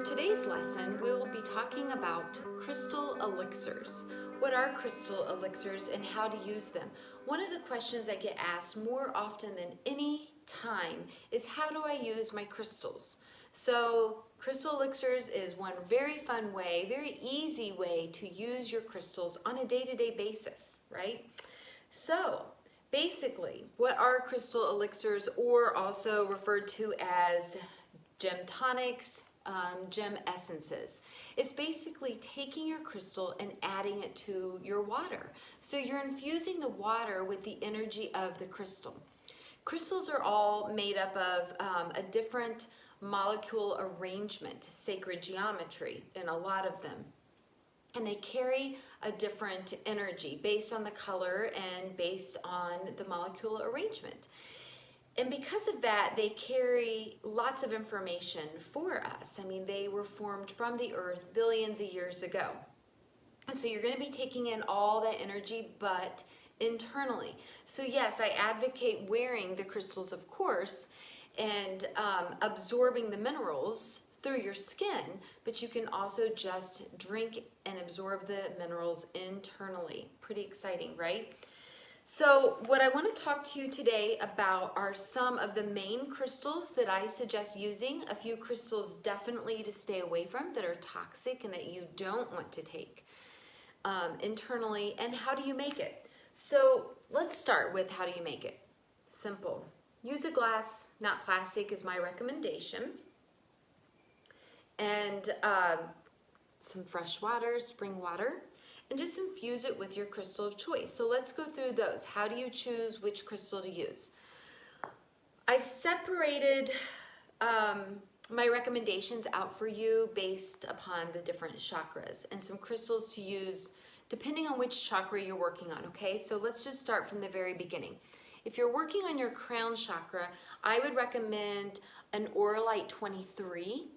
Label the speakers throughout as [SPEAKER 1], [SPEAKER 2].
[SPEAKER 1] For today's lesson, we will be talking about crystal elixirs. What are crystal elixirs and how to use them? One of the questions I get asked more often than any time is how do I use my crystals? So crystal elixirs is one very fun way, very easy way to use your crystals on a day-to-day basis, right? So basically, what are crystal elixirs, or also referred to as gem tonics, gem essences? It's basically taking your crystal and adding it to your water. So you're infusing the water with the energy of the crystal. Crystals are all made up of a different molecule arrangement, sacred geometry in a lot of them. And they carry a different energy based on the color and based on the molecule arrangement. And because of that, they carry lots of information for us. I mean, they were formed from the earth billions of years ago. And so you're going to be taking in all that energy, but internally. So yes, I advocate wearing the crystals, of course, and absorbing the minerals through your skin, but you can also just drink and absorb the minerals internally. Pretty exciting, right? So what I want to talk to you today about are some of the main crystals that I suggest using. A few crystals definitely to stay away from that are toxic and that you don't want to take internally. And how do you make it? So let's start with how do you make it? Simple. Use a glass, not plastic, is my recommendation. And some fresh water, spring water. And just infuse it with your crystal of choice. So let's go through those. How do you choose which crystal to use? I've separated my recommendations out for you based upon the different chakras and some crystals to use depending on which chakra you're working on, okay? So let's just start from the very beginning. If you're working on your crown chakra, I would recommend an Auralite 23,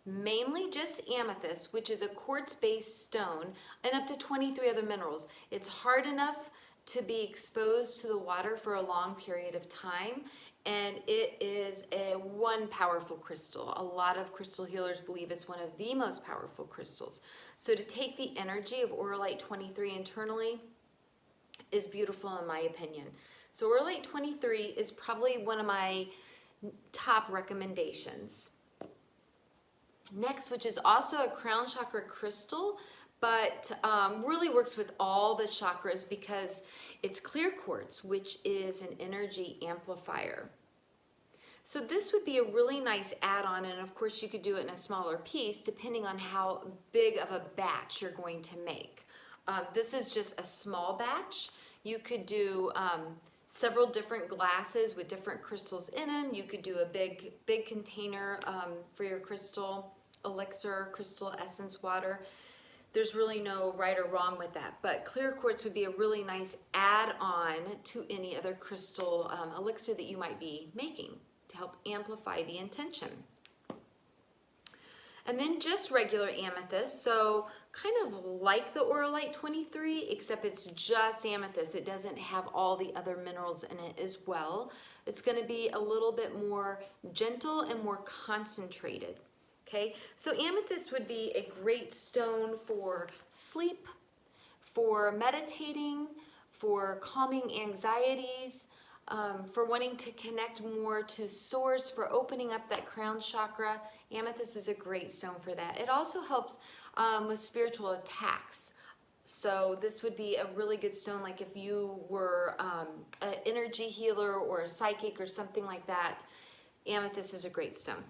[SPEAKER 1] mainly just amethyst, which is a quartz-based stone, and up to 23 other minerals. It's hard enough to be exposed to the water for a long period of time, and it is one powerful crystal. A lot of crystal healers believe it's one of the most powerful crystals. So to take the energy of Auralite 23 internally is beautiful in my opinion. So Auralite 23 is probably one of my top recommendations. Next, which is also a crown chakra crystal, but really works with all the chakras because it's clear quartz, which is an energy amplifier. So this would be a really nice add-on, and of course you could do it in a smaller piece depending on how big of a batch you're going to make. This is just a small batch. You could do several different glasses with different crystals in them. You could do a big container for your crystal elixir, crystal essence water. There's really no right or wrong with that, but clear quartz would be a really nice add-on to any other crystal elixir that you might be making to help amplify the intention. And then just regular amethyst, so kind of like the Auralite 23, except it's just amethyst. It doesn't have all the other minerals in it as well. It's going to be a little bit more gentle and more concentrated. Okay, so amethyst would be a great stone for sleep, for meditating, for calming anxieties, for wanting to connect more to source, for opening up that crown chakra. Amethyst is a great stone for that. It also helps with spiritual attacks. So this would be a really good stone, like if you were an energy healer or a psychic or something like that. Amethyst is a great stone.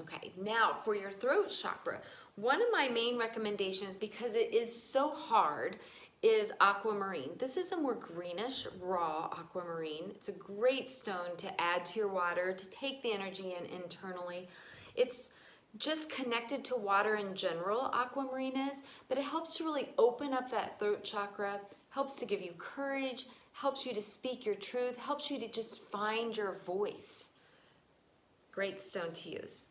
[SPEAKER 1] Okay, now for your throat chakra, one of my main recommendations, because it is so hard, is aquamarine. This is a more greenish, raw aquamarine. It's a great stone to add to your water, to take the energy in internally. It's just connected to water in general, aquamarine is, but it helps to really open up that throat chakra, helps to give you courage, helps you to speak your truth, helps you to just find your voice. Great stone to use.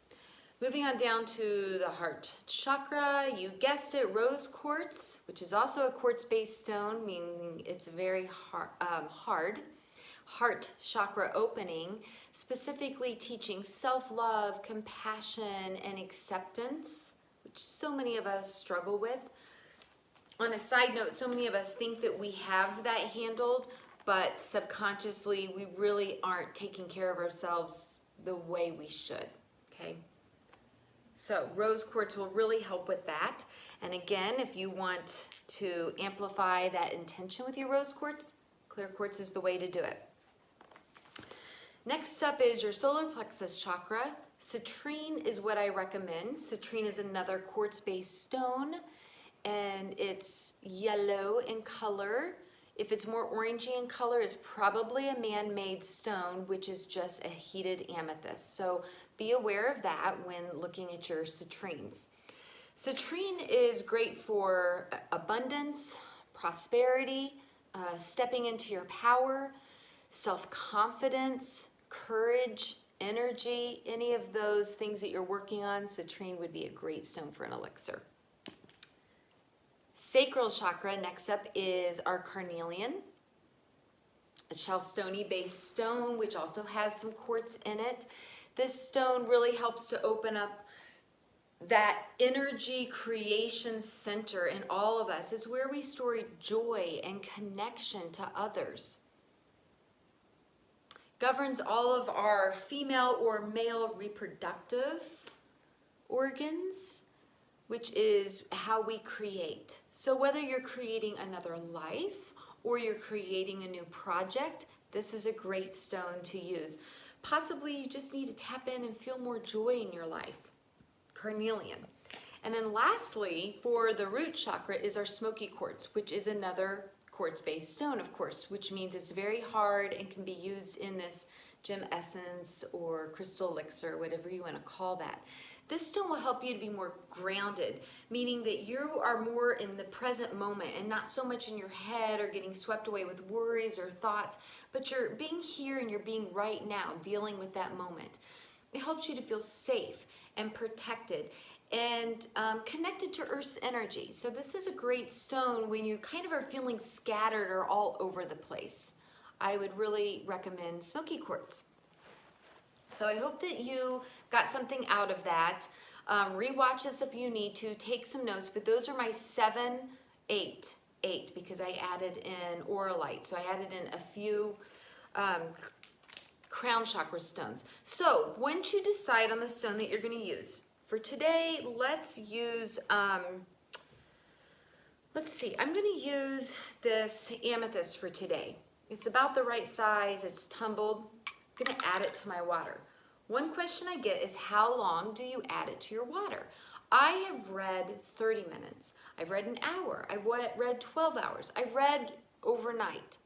[SPEAKER 1] Moving on down to the heart chakra, you guessed it, rose quartz, which is also a quartz-based stone, meaning it's very hard heart chakra opening. specifically teaching self-love, compassion, and acceptance, which so many of us struggle with. On a side note, so many of us think that we have that handled, but subconsciously we really aren't taking care of ourselves the way we should, okay? So rose quartz will really help with that. And again, if you want to amplify that intention with your rose quartz, clear quartz is the way to do it. Next up is your solar plexus chakra. Citrine is what I recommend. Citrine is another quartz-based stone, and it's yellow in color. If it's more orangey in color, it's probably a man-made stone, which is just a heated amethyst. So be aware of that when looking at your citrines. Citrine is great for abundance, prosperity, stepping into your power, self-confidence, courage, energy, any of those things that you're working on. Citrine would be a great stone for an elixir. Sacral chakra, next up is our carnelian, a chalcedony based stone, which also has some quartz in it. This stone really helps to open up that energy creation center in all of us. It's where we store joy and connection to others. Governs all of our female or male reproductive organs, which is how we create. So whether you're creating another life or you're creating a new project, this is a great stone to use. Possibly you just need to tap in and feel more joy in your life. Carnelian. And then lastly, for the root chakra is our smoky quartz, which is another quartz-based stone, of course, which means it's very hard and can be used in this gem essence or crystal elixir, whatever you want to call that. This stone will help you to be more grounded, meaning that you are more in the present moment and not so much in your head or getting swept away with worries or thoughts, but you're being here and you're being right now, dealing with that moment. It helps you to feel safe and protected and connected to Earth's energy. So this is a great stone when you kind of are feeling scattered or all over the place. I would really recommend smoky quartz. So I hope that you got something out of that. Rewatch this if you need to, take some notes, but those are my 7, 8, because I added in auralite. So I added in a few crown chakra stones. So once you decide on the stone that you're going to use, for today, let's use, let's see, I'm going to use this amethyst for today. It's about the right size, it's tumbled. I'm going to add it to my water. One question I get is, how long do you add it to your water? I have read 30 minutes. I've read an hour. I've read 12 hours. I've read overnight.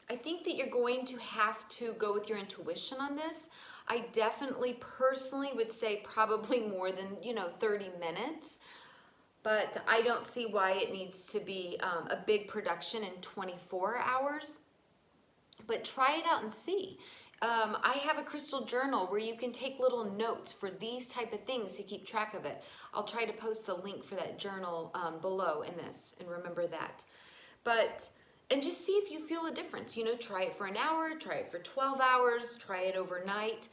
[SPEAKER 1] I think that you're going to have to go with your intuition on this. I definitely personally would say probably more than 30 minutes, but I don't see why it needs to be a big production in 24 hours. But try it out and see. I have a crystal journal where you can take little notes for these type of things to keep track of it. I'll try to post the link for that journal below in this, and remember that. And just see if you feel a difference. Try it for an hour, try it for 12 hours, try it overnight.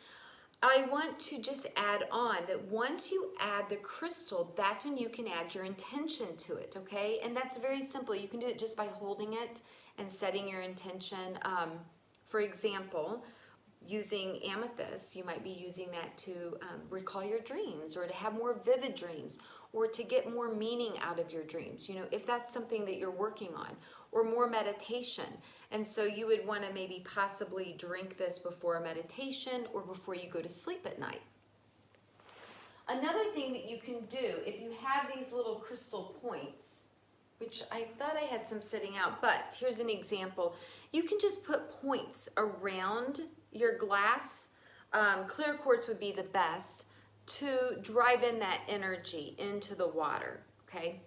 [SPEAKER 1] I want to just add on that once you add the crystal, that's when you can add your intention to it, okay? And that's very simple. You can do it just by holding it and setting your intention. For example, using amethyst, you might be using that to recall your dreams, or to have more vivid dreams, or to get more meaning out of your dreams, if that's something that you're working on, or more meditation. And so you would want to maybe possibly drink this before a meditation or before you go to sleep at night. Another thing that you can do, if you have these little crystal points, which I thought I had some sitting out, but here's an example. You can just put points around your glass. Clear quartz would be the best to drive in that energy into the water, okay?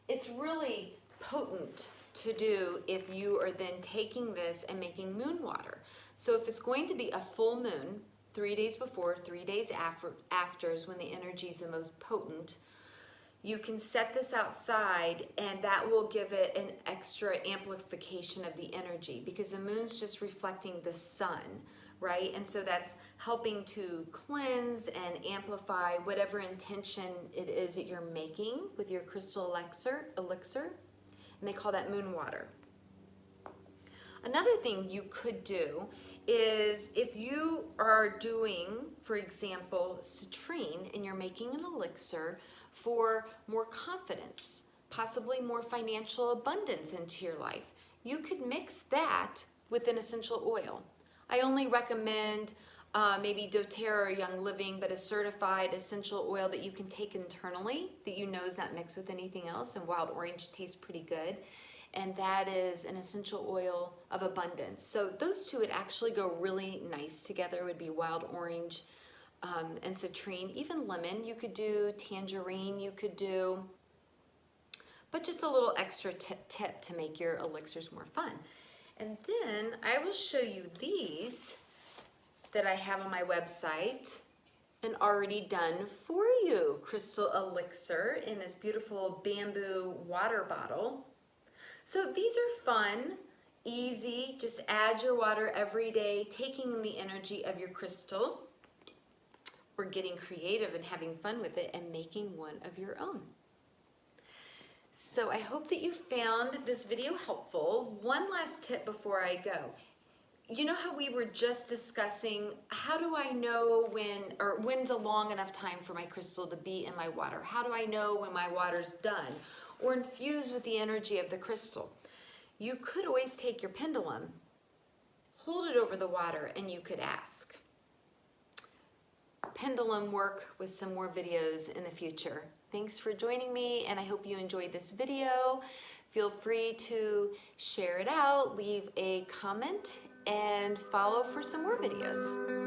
[SPEAKER 1] It's really potent to do if you are then taking this and making moon water. So if it's going to be a full moon, 3 days before, 3 days after is when the energy is the most potent, you can set this outside, and that will give it an extra amplification of the energy, because the moon's just reflecting the sun right? And so that's helping to cleanse and amplify whatever intention it is that you're making with your crystal elixir, and they call that moon water. Another thing you could do is if you are doing, for example, citrine, and you're making an elixir for more confidence, possibly more financial abundance into your life, you could mix that with an essential oil. I only recommend maybe doTERRA or Young Living, but a certified essential oil that you can take internally that you know is not mixed with anything else, and wild orange tastes pretty good. And that is an essential oil of abundance. So those two would actually go really nice together, would be wild orange and citrine, even lemon. You could do tangerine, you could do, but just a little extra tip to make your elixirs more fun. And then I will show you these that I have on my website and already done for you. Crystal Elixir in this beautiful bamboo water bottle. So these are fun, easy, just add your water every day, taking in the energy of your crystal, or getting creative and having fun with it and making one of your own. So I hope that you found this video helpful. One last tip before I go. You know how we were just discussing, how do I know when's a long enough time for my crystal to be in my water? How do I know when my water's done or infused with the energy of the crystal? You could always take your pendulum, hold it over the water, and you could ask. Pendulum work with some more videos in the future. Thanks for joining me, and I hope you enjoyed this video. Feel free to share it out, leave a comment, and follow for some more videos.